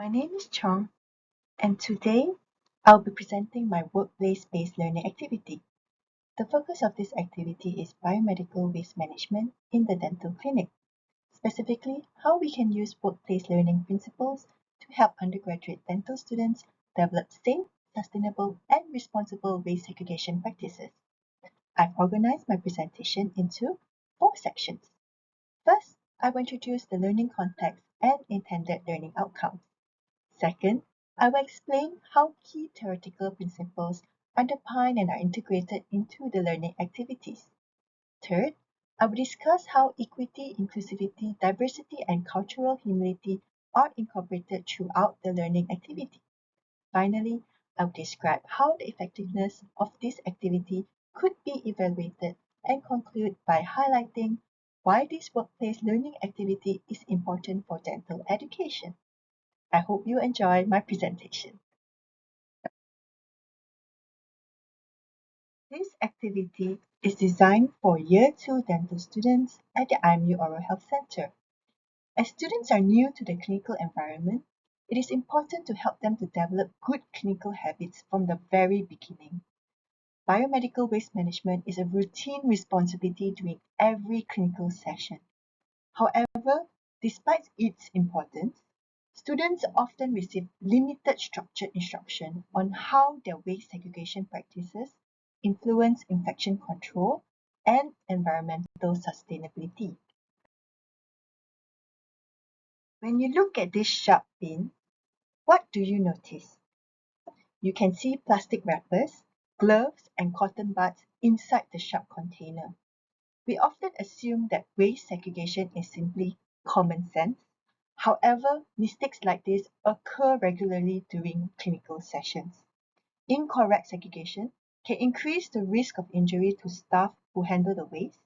My name is Chong, and today I'll be presenting my workplace-based learning activity. The focus of this activity is biomedical waste management in the dental clinic, specifically how we can use workplace learning principles to help undergraduate dental students develop safe, sustainable, and responsible waste segregation practices. I've organized my presentation into 4 sections. First, I will introduce the learning context and intended learning outcomes. Second, I will explain how key theoretical principles underpin and are integrated into the learning activities. Third, I will discuss how equity, inclusivity, diversity, and cultural humility are incorporated throughout the learning activity. Finally, I will describe how the effectiveness of this activity could be evaluated and conclude by highlighting why this workplace learning activity is important for dental education. I hope you enjoy my presentation. This activity is designed for Year 2 dental students at the IMU Oral Health Center. As students are new to the clinical environment, it is important to help them to develop good clinical habits from the very beginning. Biomedical waste management is a routine responsibility during every clinical session. However, despite its importance, students often receive limited structured instruction on how their waste segregation practices influence infection control and environmental sustainability. When you look at this sharp bin, what do you notice? You can see plastic wrappers, gloves, and cotton buds inside the sharp container. We often assume that waste segregation is simply common sense. However, mistakes like this occur regularly during clinical sessions. Incorrect segregation can increase the risk of injury to staff who handle the waste,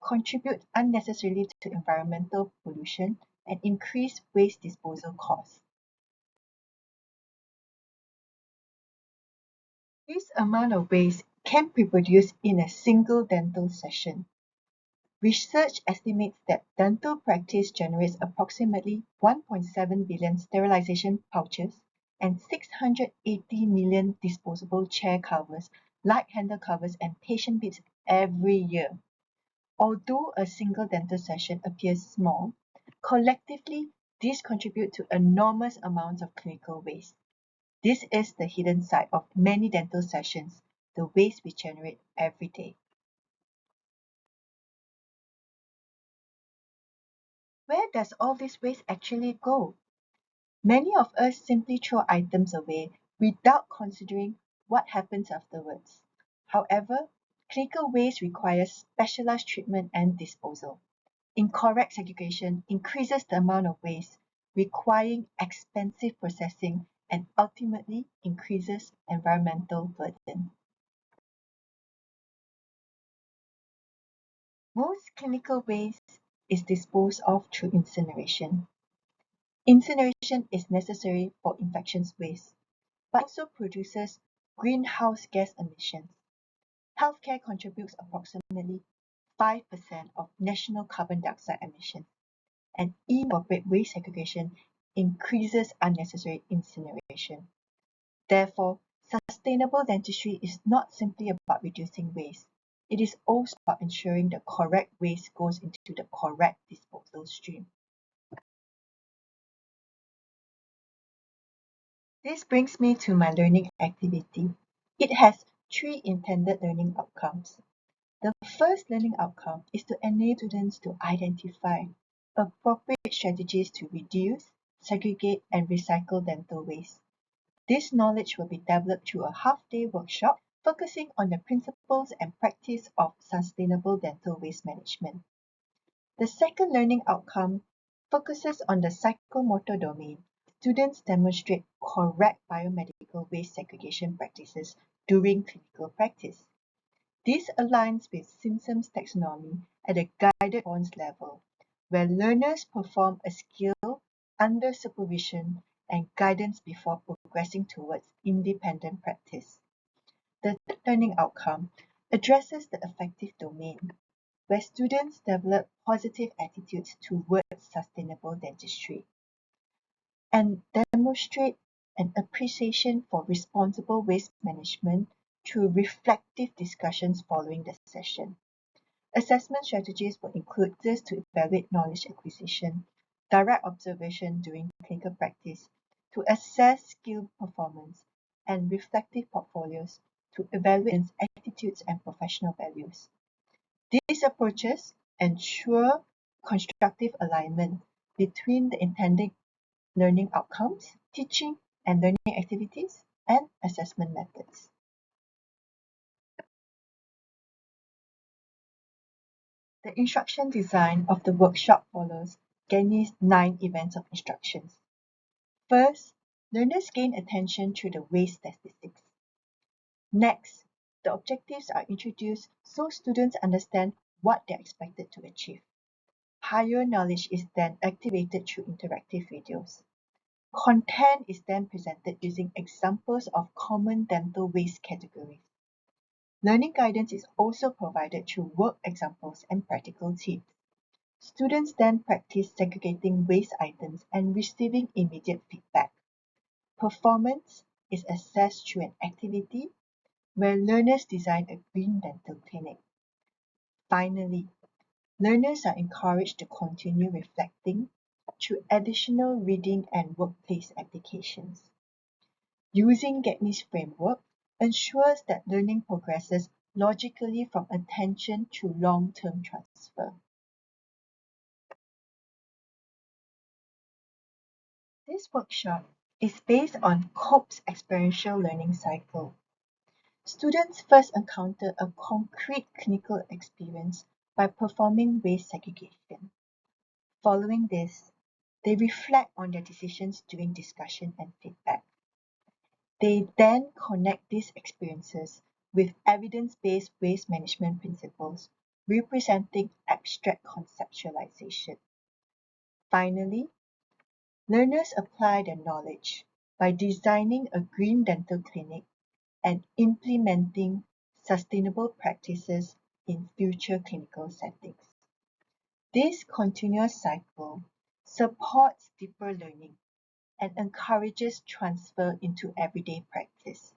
contribute unnecessarily to environmental pollution, and increase waste disposal costs. This amount of waste can be produced in a single dental session. Research estimates that dental practice generates approximately 1.7 billion sterilization pouches and 680 million disposable chair covers, light handle covers, and patient beds every year. Although a single dental session appears small, collectively these contribute to enormous amounts of clinical waste. This is the hidden side of many dental sessions, the waste we generate every day. Where does all this waste actually go? Many of us simply throw items away without considering what happens afterwards. However, clinical waste requires specialized treatment and disposal. Incorrect segregation increases the amount of waste, requiring expensive processing and ultimately increases environmental burden. Most clinical waste is disposed of through incineration. Incineration is necessary for infectious waste, but also produces greenhouse gas emissions. Healthcare contributes approximately 5% of national carbon dioxide emissions, and inappropriate waste segregation increases unnecessary incineration. Therefore, sustainable dentistry is not simply about reducing waste. It is also about ensuring the correct waste goes into the correct disposal stream. This brings me to my learning activity. It has 3 intended learning outcomes. The first learning outcome is to enable students to identify appropriate strategies to reduce, segregate, and recycle dental waste. This knowledge will be developed through a half-day workshop focusing on the principles and practice of sustainable dental waste management. The second learning outcome focuses on the psychomotor domain. Students demonstrate correct biomedical waste segregation practices during clinical practice. This aligns with symptoms taxonomy at a guided response level, where learners perform a skill under supervision and guidance before progressing towards independent practice. The third learning outcome addresses the affective domain, where students develop positive attitudes towards sustainable dentistry. and demonstrate an appreciation for responsible waste management through reflective discussions following the session. Assessment strategies will include this to evaluate knowledge acquisition, direct observation during clinical practice, to assess skill performance, and reflective portfolios to evaluate attitudes and professional values. These approaches ensure constructive alignment between the intended learning outcomes, teaching and learning activities, and assessment methods. The instruction design of the workshop follows Gagné's 9 events of instructions. First, learners gain attention through the waste statistics. Next, the objectives are introduced so students understand what they're expected to achieve. Higher knowledge is then activated through interactive videos. Content is then presented using examples of common dental waste categories. Learning guidance is also provided through work examples and practical tips. Students then practice segregating waste items and receiving immediate feedback. Performance is assessed through an activity where learners design a green dental clinic. Finally, learners are encouraged to continue reflecting through additional reading and workplace applications. Using Gagné's framework ensures that learning progresses logically from attention to long-term transfer. This workshop is based on Cope's experiential learning cycle. Students first encounter a concrete clinical experience by performing waste segregation. Following this, they reflect on their decisions during discussion and feedback. They then connect these experiences with evidence-based waste management principles, representing abstract conceptualization. Finally, learners apply their knowledge by designing a green dental clinic and implementing sustainable practices in future clinical settings. This continuous cycle supports deeper learning and encourages transfer into everyday practice.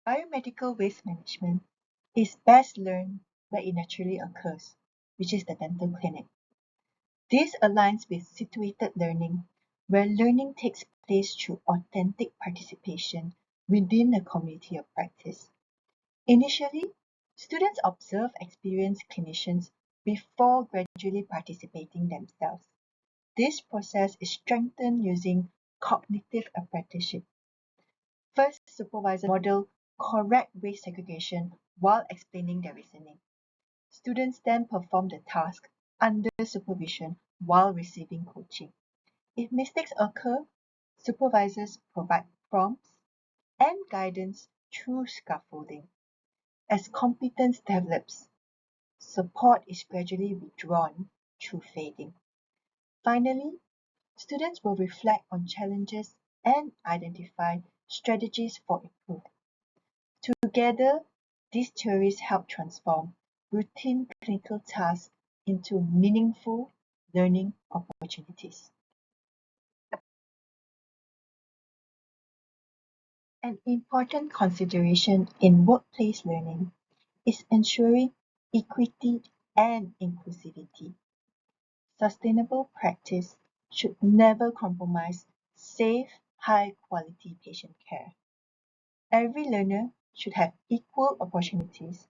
Biomedical waste management is best learned where it naturally occurs, which is the dental clinic. This aligns with situated learning, where learning takes place through authentic participation within a community of practice. Initially, students observe experienced clinicians before gradually participating themselves. This process is strengthened using cognitive apprenticeship. First, supervisors model correct waste segregation while explaining their reasoning. Students then perform the task under supervision while receiving coaching. If mistakes occur, supervisors provide prompts and guidance through scaffolding. As competence develops, support is gradually withdrawn through fading. Finally, students will reflect on challenges and identify strategies for improvement. Together, these theories help transform routine clinical tasks into meaningful learning opportunities. An important consideration in workplace learning is ensuring equity and inclusivity. Sustainable practice should never compromise safe, high-quality patient care. Every learner should have equal opportunities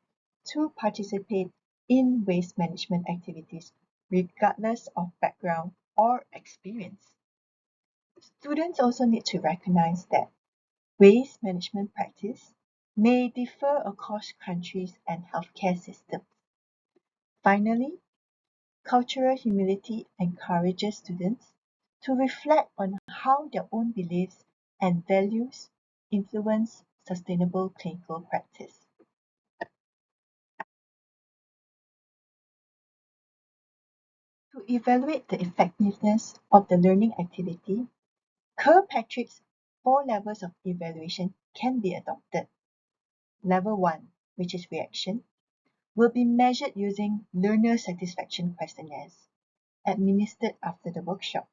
to participate in waste management activities, regardless of background or experience. Students also need to recognize that waste management practice may differ across countries and healthcare systems. Finally, cultural humility encourages students to reflect on how their own beliefs and values influence sustainable clinical practice. To evaluate the effectiveness of the learning activity, Kirkpatrick's 4 levels of evaluation can be adopted. Level 1, which is reaction. will be measured using learner satisfaction questionnaires administered after the workshop.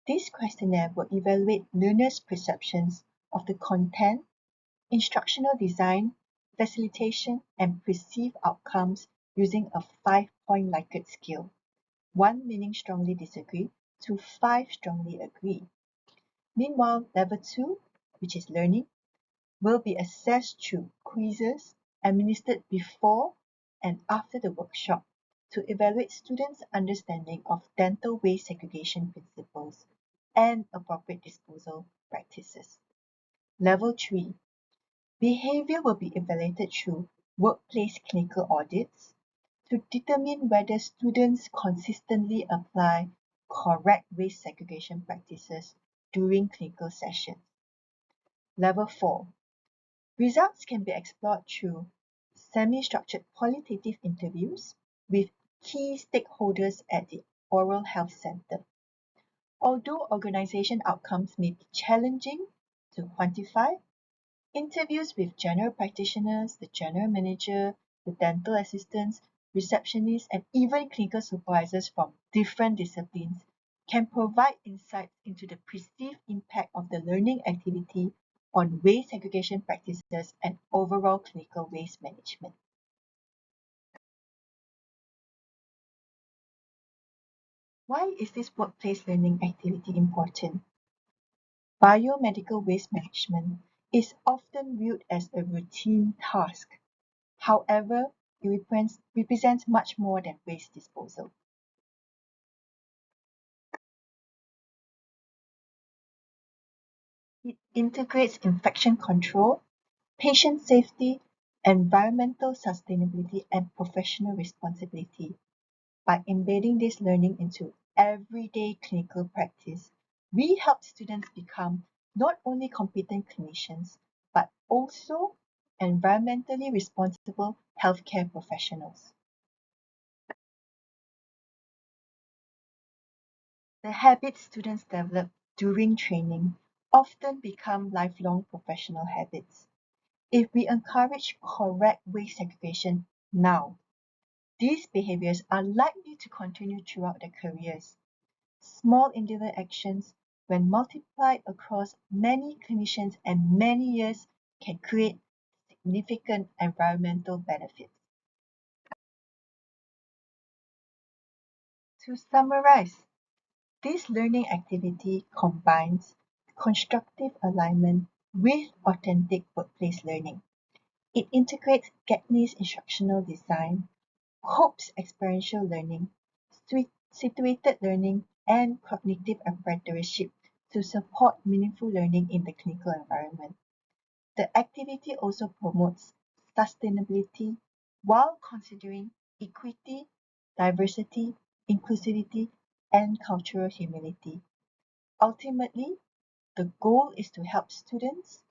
This questionnaire will evaluate learners' perceptions of the content, instructional design, facilitation, and perceived outcomes using a 5-point Likert scale, 1 meaning strongly disagree to 5 strongly agree. Meanwhile, level 2, which is learning, will be assessed through quizzes administered before and after the workshop to evaluate students' understanding of dental waste segregation principles and appropriate disposal practices. Level 3. Behavior will be evaluated through workplace clinical audits to determine whether students consistently apply correct waste segregation practices during clinical sessions. Level 4. Results can be explored through semi-structured qualitative interviews with key stakeholders at the Oral Health Center. Although organization outcomes may be challenging to quantify, interviews with general practitioners, the general manager, the dental assistants, receptionists, and even clinical supervisors from different disciplines can provide insights into the perceived impact of the learning activity on waste segregation practices and overall clinical waste management. Why is this workplace learning activity important? Biomedical waste management is often viewed as a routine task. However, it represents much more than waste disposal. It integrates infection control, patient safety, environmental sustainability, and professional responsibility. By embedding this learning into everyday clinical practice, we help students become not only competent clinicians, but also environmentally responsible healthcare professionals. The habits students develop during training often become lifelong professional habits. If we encourage correct waste segregation now, these behaviors are likely to continue throughout their careers. Small individual actions, when multiplied across many clinicians and many years, can create significant environmental benefits. To summarize, this learning activity combines constructive alignment with authentic workplace learning. It integrates Gagney's instructional design, Cope's experiential learning, situated learning, and cognitive apprenticeship to support meaningful learning in the clinical environment. The activity also promotes sustainability while considering equity, diversity, inclusivity, and cultural humility. Ultimately, the goal is to help students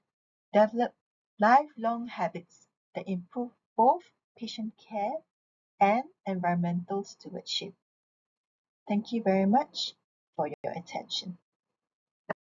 develop lifelong habits that improve both patient care and environmental stewardship. Thank you very much for your attention.